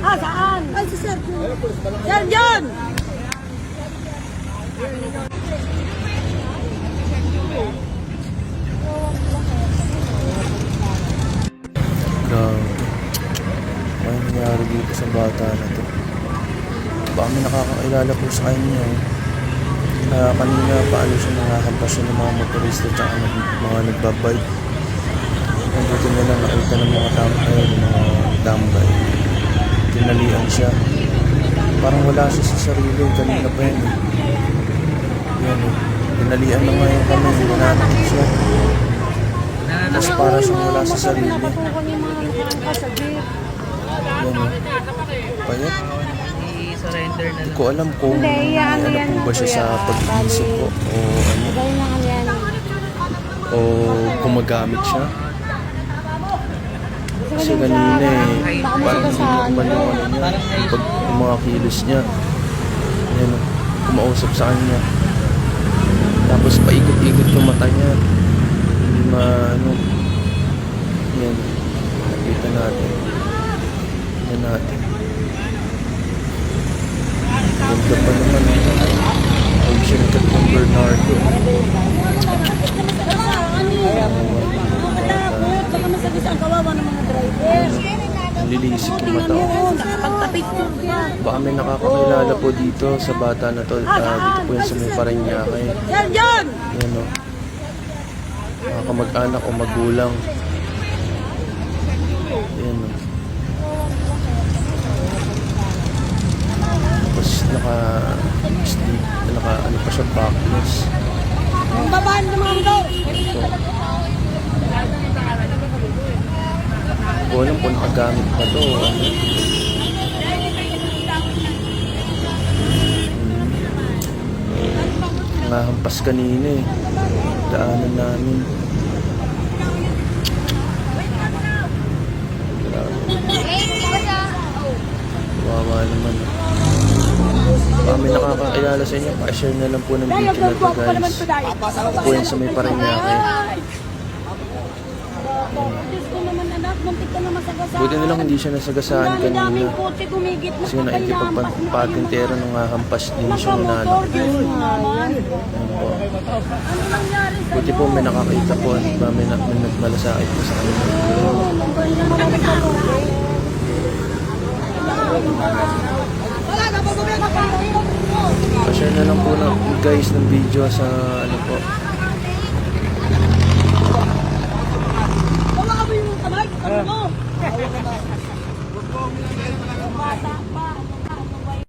Saan? Ay, si Sir. Sir John! Grabe. Ano nangyari dito sa bata na to? Baka may nakakakilala po sa kanya. Kanina paano siya nakakampas siya ng mga motorista at mga nagbabike. Buti na lang nakita ng mga tambay. Tinalian siya. Parang wala siya sa sarili. Kanina pa yun. Yan eh. Tinalian na ngayon kami. Hinanakit siya. Tapos para siyang wala sa sarili. Yan eh. Payat. I-surrender na Hindi lang. ko alam kung ano po ba siya sa pag-iisip ko o ano. O gumagamit siya. Kasi kanina eh, parang hindi normal yung ano niya, yung mga kilos niya. Yan, kumausap sa kanya. Tapos paikot-ikot yung mata niya. Hindi ano. Yan, nakita natin. Yan natin. Ganda pa naman. Ay, sinikat ng Bernardo. Baka masagis ang kawawa ng mga driver. Nalilisip yung mata. Nakapagtapit ko pa. Baka may nakakakilala po dito sa bata na to. Dito po yan sa may Parañaque. Sir John! Yan o. Mga kamag-anak o magulang. Yan o. Tapos ano pa siya, backless. Ang babaan ng mga daw. Hindi ko alam kung nakagamit pa to. Ano. Nahampas kanina eh. Daanan namin. Grabe. Wawa naman. Baka may nakakakilala sa inyo. Pa-share na lang po ng video na to guys. Po yan sa may Parañaque. Diyos ko naman anak, muntik ka na masagasaan. Buti na lang hindi siya nasagasaan kanina. Daming kotse gumigit na Kasi nakikipagpatintero nung hampas din siya nanalo. Diyos mo naman. Po. Ano nangyari sa'yo? Buti po may nakakita po at may nagmalasakit po sa kanila. Pa-share na lang po na guys ng video sa ano po. Wala ka ba yung kamay? Ano mo?